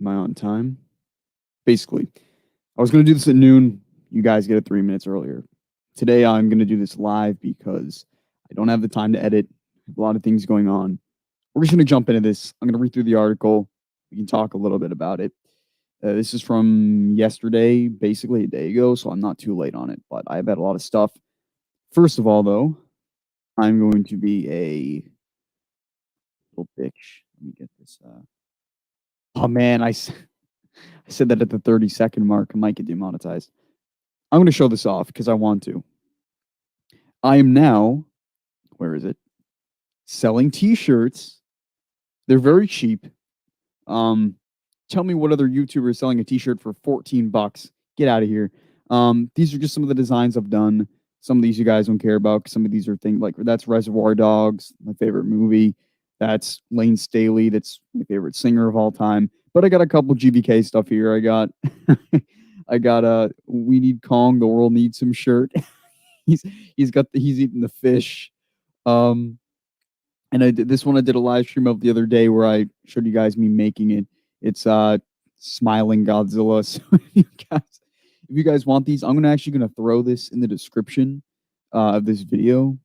Am I on time? Basically, I was going to do this at noon. You guys get it 3 minutes earlier. Today, I'm going to do this live because I don't have the time to edit. I have a lot of things going on. We're just going to jump into this. I'm going to read through the article. We can talk a little bit about it. This is from yesterday, basically a day ago, so I'm not too late on it, but I've had a lot of stuff. First of all, though, I'm going to be a little bitch. Let me get this. Oh, man, I said that at the 30-second mark. I might get demonetized. I'm going to show this off because I want to. I am now, where is it? Selling t-shirts. They're very cheap. Tell me what other YouTuber is selling a t-shirt for $14. Get out of here. These are just some of the designs I've done. Some of these you guys don't care about. Some of these are things like that's Reservoir Dogs, my favorite movie. That's Lane Staley. That's my favorite singer of all time. But I got a couple GBK stuff here. I got We Need Kong, The World Needs Him shirt. he's eating the fish. And I did this one. I did a live stream of the other day where I showed you guys me making it. It's smiling Godzilla. So if you guys want these, I'm actually gonna throw this in the description of this video.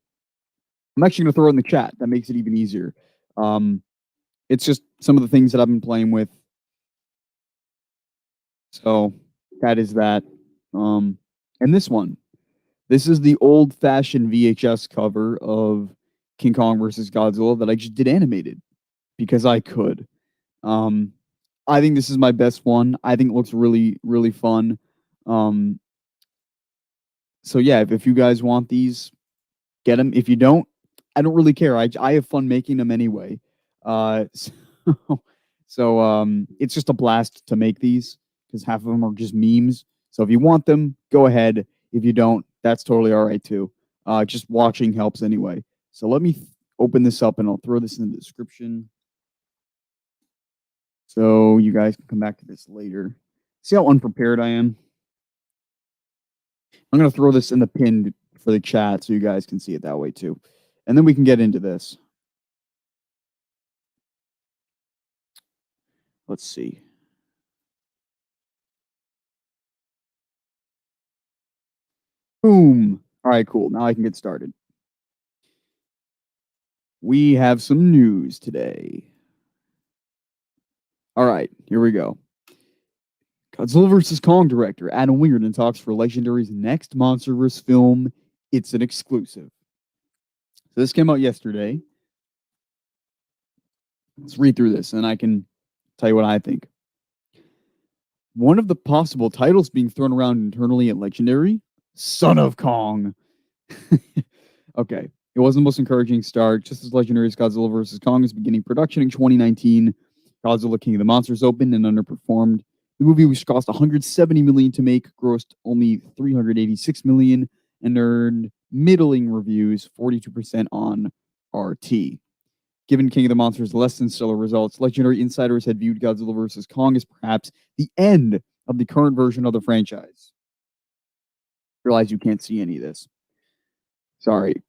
I'm actually gonna throw it in the chat. That makes it even easier. It's just some of the things that I've been playing with. So that is that. And this one. This is the old-fashioned VHS cover of King Kong versus Godzilla that I just did animated because I could. I think this is my best one. I think it looks really, really fun. So yeah, if you guys want these, get them. If you don't, I don't really care. I have fun making them anyway. So it's just a blast to make these because half of them are just memes. So if you want them, go ahead. If you don't, that's totally all right too. Just watching helps anyway. So let me open this up and I'll throw this in the description. So you guys can come back to this later. See how unprepared I am? I'm going to throw this in the pin for the chat so you guys can see it that way too. And then we can get into this. Let's see. Boom. All right, cool. Now I can get started. We have some news today. All right, here we go. Godzilla vs. Kong director Adam Wingard in talks for Legendary's next MonsterVerse film. It's an exclusive. So this came out yesterday. Let's read through this and I can tell you what I think. One of the possible titles being thrown around internally at Legendary, Son of Kong. Okay. It wasn't the most encouraging start. Just as Legendary's Godzilla vs. Kong is beginning production in 2019, Godzilla King of the Monsters opened and underperformed. The movie, which cost $170 million to make, grossed only $386 million and earned middling reviews, 42% on RT. Given King of the Monsters' less than stellar results, Legendary insiders had viewed Godzilla vs. Kong as perhaps the end of the current version of the franchise. Realize you can't see any of this. Sorry.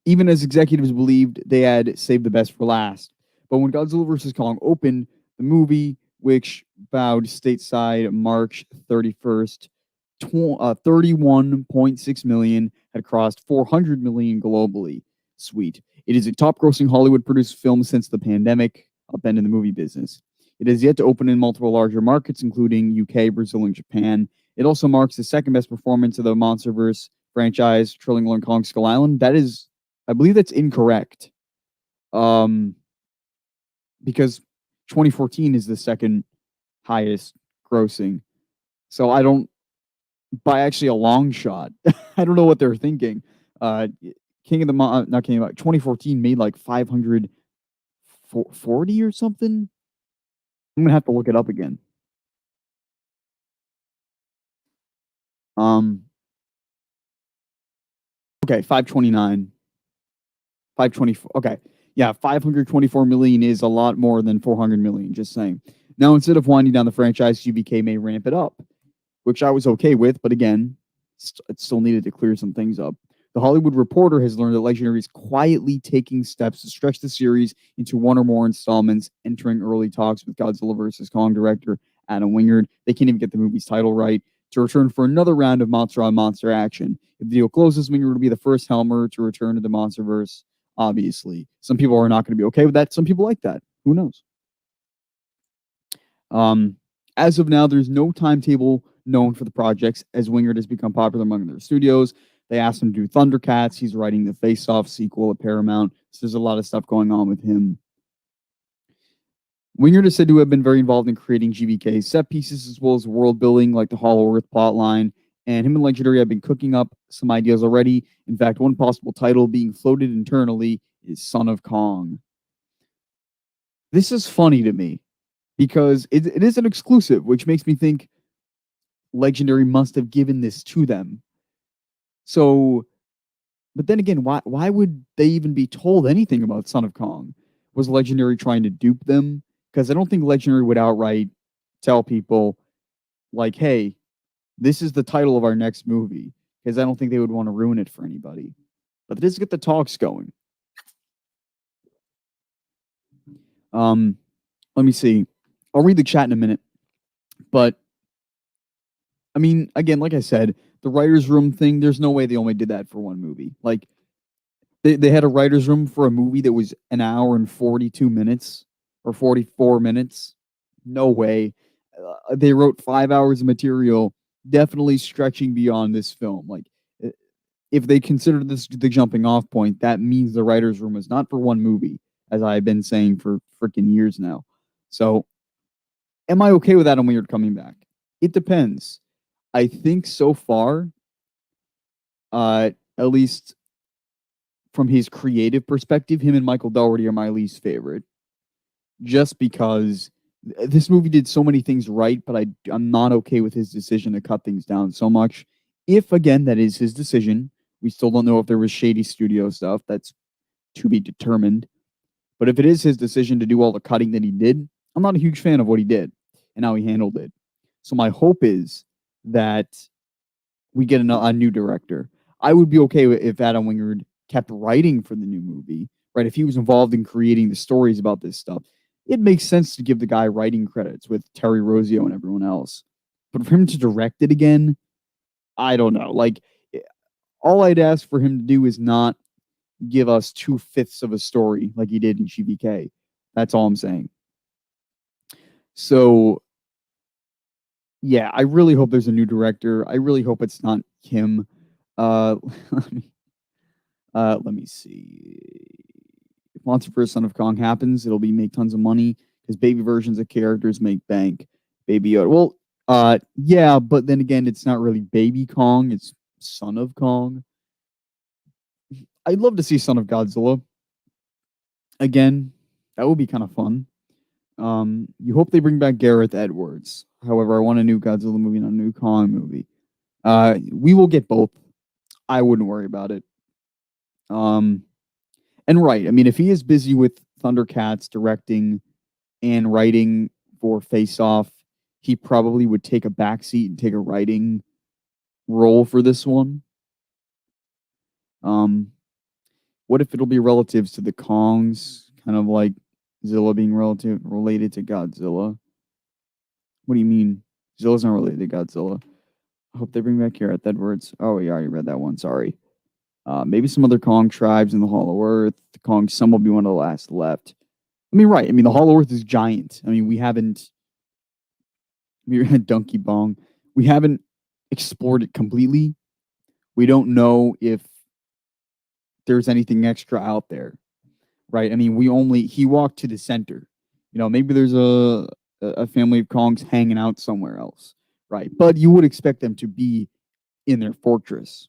Even as executives believed they had saved the best for last. But when Godzilla vs. Kong opened, the movie, which bowed stateside March 31st, 31.6 million, had crossed 400 million globally. Sweet. It is a top-grossing Hollywood-produced film since the pandemic, upended the movie business. It has yet to open in multiple larger markets, including UK, Brazil, and Japan. It also marks the second-best performance of the MonsterVerse franchise, trailing Long Kong Skull Island. That is, I believe that's incorrect. Because 2014 is the second highest grossing. So I don't, by actually a long shot, I don't know what they're thinking. Not King of the 2014 made like 540 or something. I'm gonna have to look it up again. Okay, 529. 524. Okay. Yeah, 524 million is a lot more than 400 million, just saying. Now, instead of winding down the franchise, GBK may ramp it up, which I was okay with, but again, it still needed to clear some things up. The Hollywood Reporter has learned that Legendary is quietly taking steps to stretch the series into one or more installments, entering early talks with Godzilla vs. Kong director Adam Wingard. They can't even get the movie's title right. To return for another round of monster on monster action. If the deal closes, Wingard will be the first Helmer to return to the MonsterVerse. Obviously, some people are not going to be okay with that. Some people like that. Who knows? As of now, there's no timetable known for the projects, as Wingard has become popular among their studios. They asked him to do Thundercats. He's writing the Face Off sequel at Paramount. So there's a lot of stuff going on with him. Wingard is said to have been very involved in creating GVK set pieces as well as world building, like the Hollow Earth plotline. And him and Legendary have been cooking up some ideas already. In fact, one possible title being floated internally is Son of Kong. This is funny to me because it is an exclusive, which makes me think Legendary must have given this to them. So, but then again, why would they even be told anything about Son of Kong? Was Legendary trying to dupe them? Because I don't think Legendary would outright tell people, like, hey, this is the title of our next movie. Because I don't think they would want to ruin it for anybody. But let's get the talks going. Let me see. I'll read the chat in a minute. But, I mean, again, like I said, the writer's room thing, there's no way they only did that for one movie. Like, they had a writer's room for a movie that was an hour and 42 minutes or 44 minutes. No way. They wrote 5 hours of material, definitely stretching beyond this film. Like, if they consider this the jumping off point, that means the writer's room is not for one movie, as I've been saying for freaking years now. So, am I okay with Adam Wingard coming back? It depends. I think so far, at least from his creative perspective, him and Michael Dougherty are my least favorite. Just because this movie did so many things right, but I'm not okay with his decision to cut things down so much. If, again, that is his decision, we still don't know if there was shady studio stuff. That's to be determined. But if it is his decision to do all the cutting that he did, I'm not a huge fan of what he did and how he handled it. So my hope is that we get a new director. I would be okay if Adam Wingard kept writing for the new movie, right? If he was involved in creating the stories about this stuff, it makes sense to give the guy writing credits with Terry Rossio and everyone else. But for him to direct it again, I don't know. Like, all I'd ask for him to do is not give us 2/5 of a story like he did in GVK. That's all I'm saying. So, yeah, I really hope there's a new director. I really hope it's not him. Let me see. If MonsterVerse Son of Kong happens, it'll be make tons of money because baby versions of characters make bank. Baby Yoda. Well, yeah, but then again, it's not really Baby Kong. It's Son of Kong. I'd love to see Son of Godzilla again. That would be kind of fun. You hope they bring back Gareth Edwards. However, I want a new Godzilla movie, not a new Kong movie. We will get both. I wouldn't worry about it. And right, I mean, if he is busy with Thundercats directing and writing for Face Off, he probably would take a backseat and take a writing role for this one. What if it'll be relatives to the Kongs, kind of like Zilla being related to Godzilla? What do you mean? Zilla's not related to Godzilla. I hope they bring back Gareth Edwards. Oh, we already read that one. Sorry. Maybe some other Kong tribes in the Hollow Earth. The Kong, some will be one of the last left. I mean, right. I mean, the Hollow Earth is giant. I mean, we had Donkey Bong. We haven't explored it completely. We don't know if there's anything extra out there, right? I mean, he walked to the center. You know, maybe there's a family of Kongs hanging out somewhere else, right? But you would expect them to be in their fortress.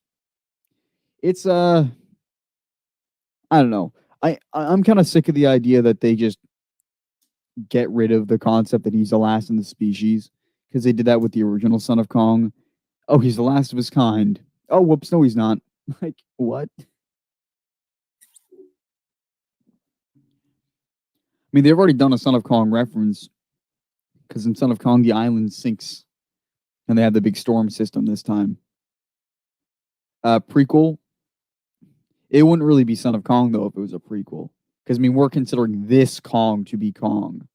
It's I don't know. I'm kind of sick of the idea that they just get rid of the concept that he's the last in the species, because they did that with the original Son of Kong. Oh, he's the last of his kind. Oh, whoops, no, he's not. Like, what? I mean, they've already done a Son of Kong reference, because in Son of Kong, the island sinks, and they have the big storm system this time. Prequel, It wouldn't really be Son of Kong though if it was a prequel, because I mean we're considering this Kong to be Kong.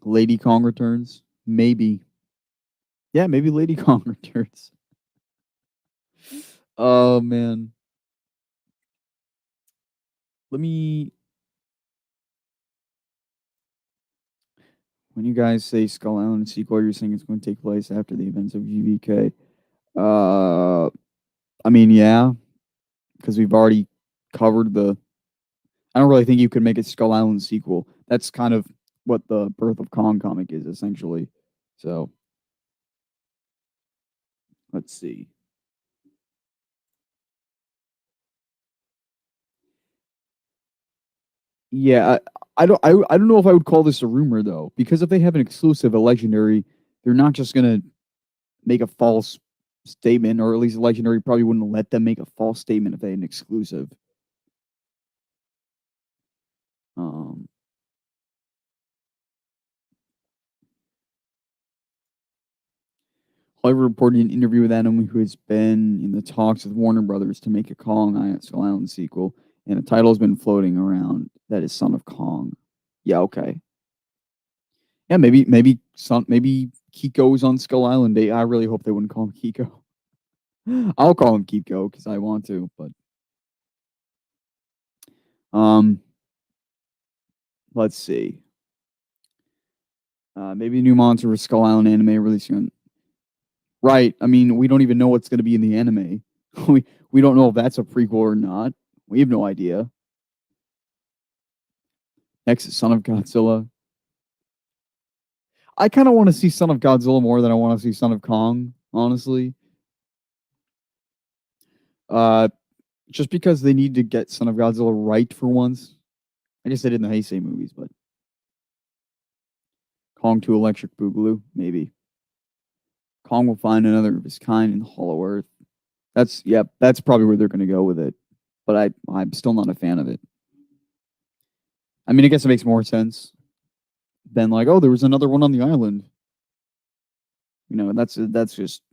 Lady Kong returns, maybe. Yeah, maybe Lady Kong returns. Oh man, let me. When you guys say Skull Island sequel, you're saying it's going to take place after the events of GVK. Uh, I mean, yeah, because we've already covered the. I don't really think you could make a Skull Island sequel. That's kind of what the Birth of Kong comic is, essentially. So, let's see. Yeah, I don't know if I would call this a rumor though, because if they have an exclusive, a legendary, they're not just gonna make a false statement, or at least legendary probably wouldn't let them make a false statement if they had an exclusive. Um, However, reported an interview with Adam, who has been in the talks with Warner Brothers to make a Kong Skull Island sequel, and a title's been floating around that is Son of Kong. Yeah, okay. Yeah, maybe Kiko's on Skull Island. I really hope they wouldn't call him Kiko. I'll call him Kiko because I want to, but um, let's see. Maybe a new monster for Skull Island anime releasing. Right. I mean, we don't even know what's going to be in the anime. We don't know if that's a prequel or not. We have no idea. Next is Son of Godzilla. I kind of want to see Son of Godzilla more than I want to see Son of Kong, honestly. Uh, just because they need to get Son of Godzilla right for once. I guess they did in the Heisei movies, but Kong 2 Electric Boogaloo, maybe. Kong will find another of his kind in the Hollow Earth. That's probably where they're going to go with it. But I'm still not a fan of it. I mean, I guess it makes more sense than like, oh, there was another one on the island. You know, that's just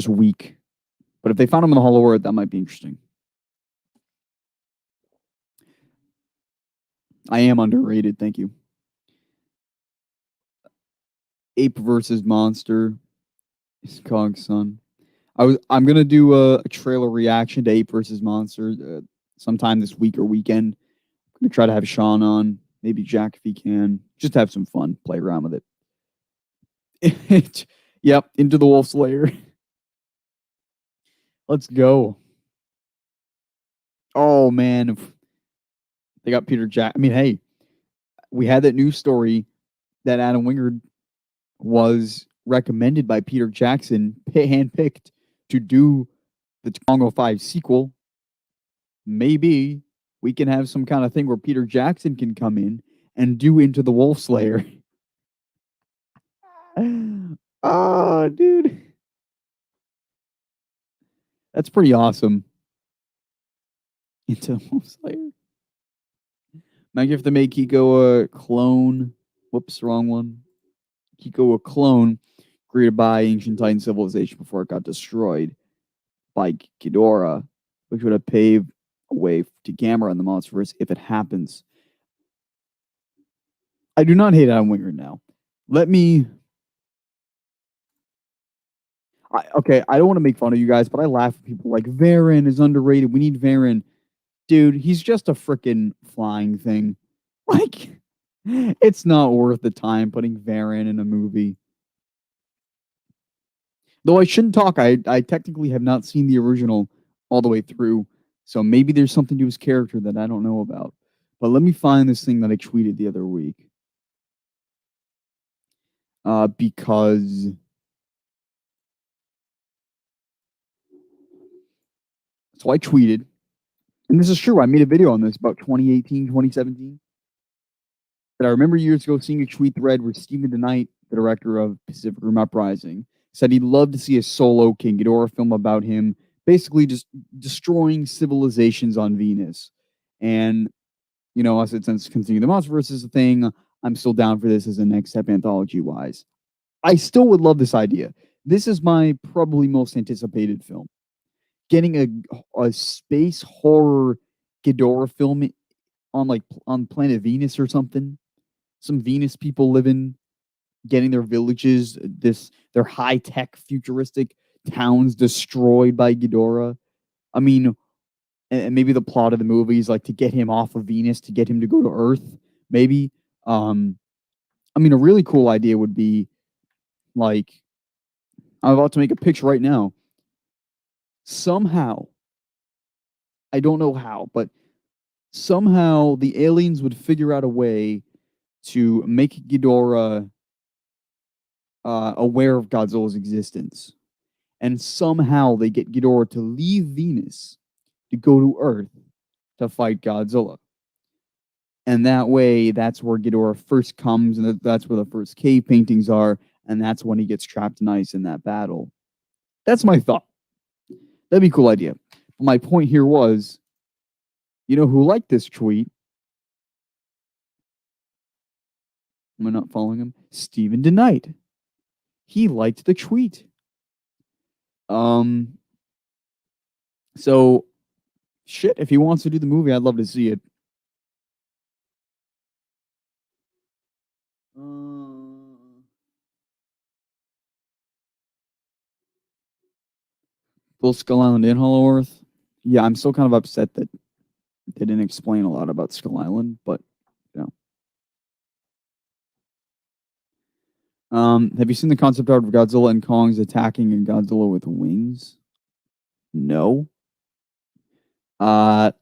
weak. But if they found him in the Hollow Earth, that might be interesting. I am underrated. Thank you. Ape versus Monster is Kong's son. I'm gonna do a trailer reaction to Ape versus Monster sometime this week or weekend. I'm gonna try to have Sean on, maybe Jack if he can, just have some fun, play around with it. Yep, into the Wolf's Lair. Let's go. Oh man, they got Peter Jack. I mean, hey, we had that news story that Adam Wingard was recommended by Peter Jackson, handpicked to do the Congo 5 sequel. Maybe we can have some kind of thing where Peter Jackson can come in and do Into the Wolf Slayer. Oh, dude. That's pretty awesome. Into the Wolf Slayer. Might have to make Kiko a clone. Whoops, wrong one. Kiko a clone created by ancient Titan civilization before it got destroyed by Ghidorah, which would have paved a way to Gamera in the MonsterVerse if it happens. I do not hate Adam Wingard now. Let me. Okay, I don't want to make fun of you guys, but I laugh at people like Varen is underrated. We need Varen. Dude, he's just a freaking flying thing. Like, it's not worth the time putting Varen in a movie. Though I shouldn't talk. I technically have not seen the original all the way through. So maybe there's something to his character that I don't know about. But let me find this thing that I tweeted the other week. Because so I tweeted, and this is true. I made a video on this about 2018, 2017. But I remember years ago seeing a tweet thread where Stephen DeKnight, the director of Pacific Rim Uprising, said he'd love to see a solo King Ghidorah film about him, basically just destroying civilizations on Venus. And, you know, I said, since Continue the Monsterverse is a thing, I'm still down for this as a next step anthology wise. I still would love this idea. This is my probably most anticipated film. getting a space horror Ghidorah film on on planet Venus or something. Some Venus people living, getting their villages, their high tech futuristic towns destroyed by Ghidorah. I mean, and maybe the plot of the movie is like to get him off of Venus, to get him to go to Earth. Maybe. I mean, a really cool idea would be like, I'm about to make a picture right now. Somehow, I don't know how, but somehow the aliens would figure out a way to make Ghidorah aware of Godzilla's existence. And somehow they get Ghidorah to leave Venus to go to Earth to fight Godzilla. And that way, that's where Ghidorah first comes, and that's where the first cave paintings are, and that's when he gets trapped in ice in that battle. That's my thought. That'd be a cool idea. But my point here was, you know who liked this tweet? Am I not following him? Steven DeKnight. He liked the tweet. So, shit, if he wants to do the movie, I'd love to see it. Full Skull Island and Hollow Earth. Yeah, I'm still kind of upset that they didn't explain a lot about Skull Island, but you know. Have you seen the concept art of Godzilla and Kong's attacking a Godzilla with wings? No. What?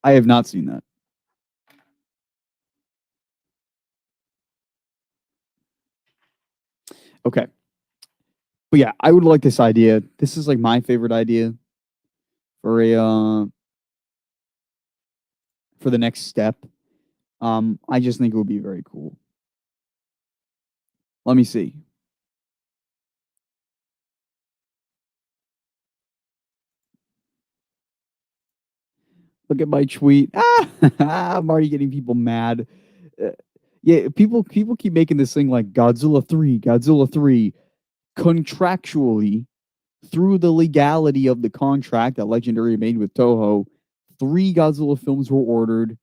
I have not seen that. Okay. But yeah, I would like this idea. This is like my favorite idea for for the next step. I just think it would be very cool. Let me see. Look at my tweet. I'm already getting people mad. Yeah, people keep making this thing like Godzilla 3, Godzilla 3 contractually through the legality of the contract that Legendary made with Toho. 3 Godzilla films were ordered,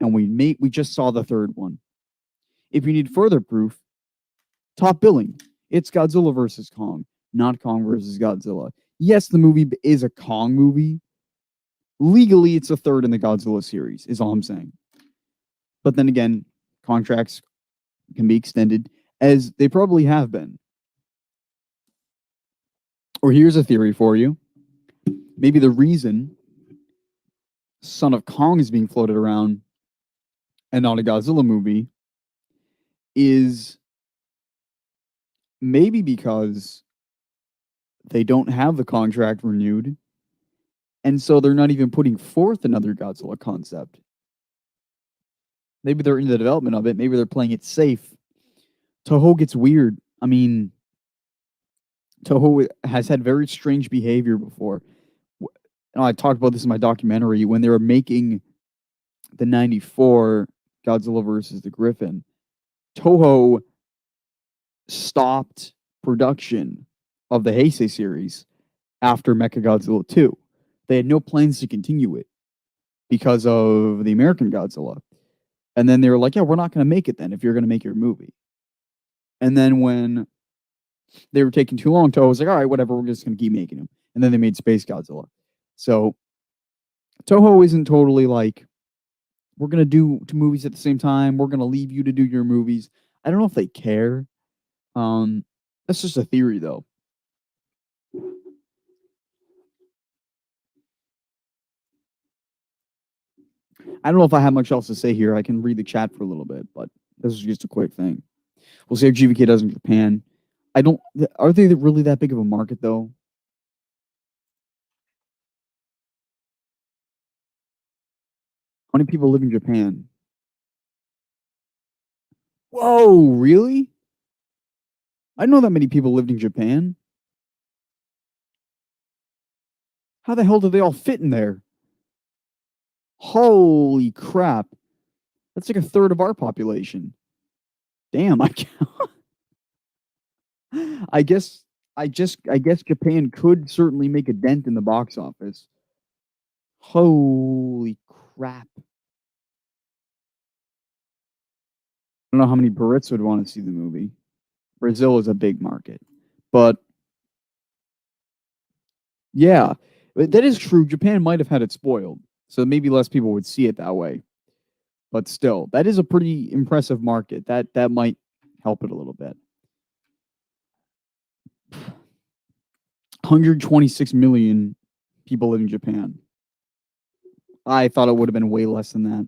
and we just saw the third one. If you need further proof, top billing. It's Godzilla versus Kong, not Kong versus Godzilla. Yes, the movie is a Kong movie. Legally, it's a third in the Godzilla series, is all I'm saying. But then again, contracts can be extended, as they probably have been. Or here's a theory for you. Maybe the reason Son of Kong is being floated around and not a Godzilla movie is maybe because they don't have the contract renewed, and so they're not even putting forth another Godzilla concept. Maybe they're in the development of it. Maybe they're playing it safe. Toho gets weird. I mean, Toho has had very strange behavior before. And I talked about this in my documentary when they were making the 94 Godzilla versus the Griffin. Toho stopped production of the Heisei series after Mechagodzilla 2. They had no plans to continue it because of the American Godzilla. And then they were like, yeah, we're not going to make it then if you're going to make your movie. And then when they were taking too long, Toho was like, all right, whatever, we're just going to keep making them. And then they made Space Godzilla. So Toho isn't totally like, we're going to do 2 movies at the same time. We're going to leave you to do your movies. I don't know if they care. That's just a theory, though. I don't know if I have much else to say here. I can read the chat for a little bit, but this is just a quick thing. We'll see how GVK does in Japan. Are they really that big of a market, though? How many people live in Japan? Whoa, really? I didn't know that many people lived in Japan. How the hell do they all fit in there? Holy crap. That's like a third of our population. Damn, I guess I guess Japan could certainly make a dent in the box office. Holy crap. I don't know how many Brits would want to see the movie. Brazil is a big market. But yeah, that is true. Japan might have had it spoiled. So maybe less people would see it that way. But still, that is a pretty impressive market. That might help it a little bit. 126 million people live in Japan. I thought it would have been way less than that.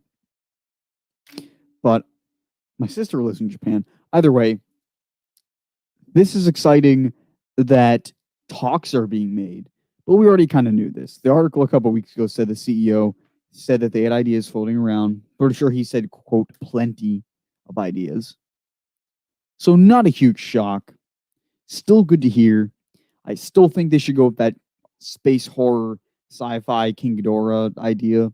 But my sister lives in Japan. Either way, this is exciting that talks are being made. But we already kind of knew this. The article a couple of weeks ago said the CEO said that they had ideas floating around. Pretty sure he said, quote, plenty of ideas. So not a huge shock. Still good to hear. I still think they should go with that space horror sci-fi King Ghidorah idea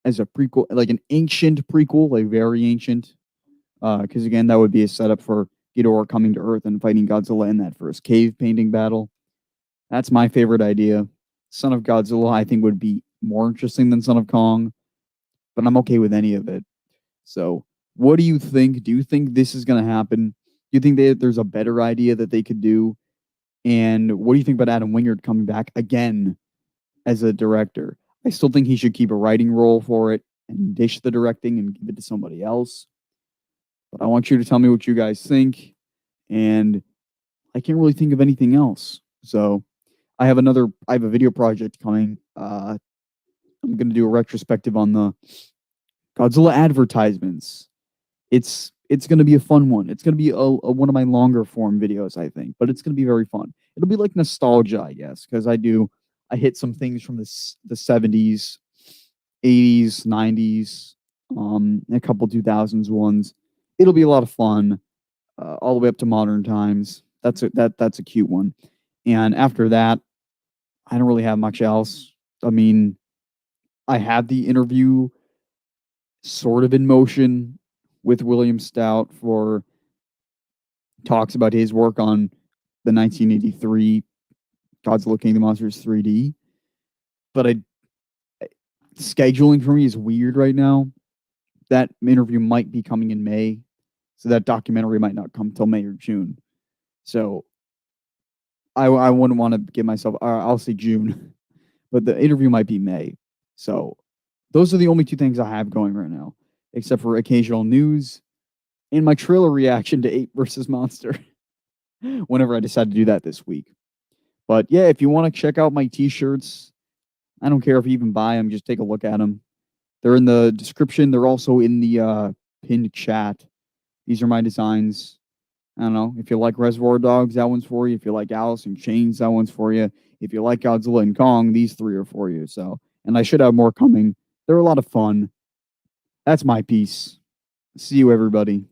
as a prequel, like an ancient prequel, like very ancient. Because again, that would be a setup for Ghidorah coming to Earth and fighting Godzilla in that first cave painting battle. That's my favorite idea. Son of Godzilla, I think, would be more interesting than Son of Kong, but I'm okay with any of it. So, what do you think? Do you think this is going to happen? Do you think there's a better idea that they could do? And what do you think about Adam Wingard coming back again as a director? I still think he should keep a writing role for it and dish the directing and give it to somebody else. But I want you to tell me what you guys think. And I can't really think of anything else. So I have a video project coming. I'm going to do a retrospective on the Godzilla advertisements. It's going to be a fun one. It's going to be one of my longer form videos, I think, but it's going to be very fun. It'll be like nostalgia, I guess, because I hit some things from the 70s, 80s, 90s, a couple 2000s ones. It'll be a lot of fun, all the way up to modern times. That's a cute one. And after that, I don't really have much else. I mean, I have the interview sort of in motion with William Stout for talks about his work on the 1983 Godzilla King of the Monsters 3D. But scheduling for me is weird right now. That interview might be coming in May, so that documentary might not come till May or June. So I wouldn't want to give myself, I'll say June, but the interview might be May. So those are the only two things I have going right now, except for occasional news and my trailer reaction to Ape versus Monster whenever I decide to do that this week. But yeah, if you want to check out my t-shirts, I don't care if you even buy them, just take a look at them. They're in the description. They're also in the pinned chat. These are my designs. I don't know. If you like Reservoir Dogs, that one's for you. If you like Alice in Chains, that one's for you. If you like Godzilla and Kong, these three are for you. So, and I should have more coming. They're a lot of fun. That's my piece. See you, everybody.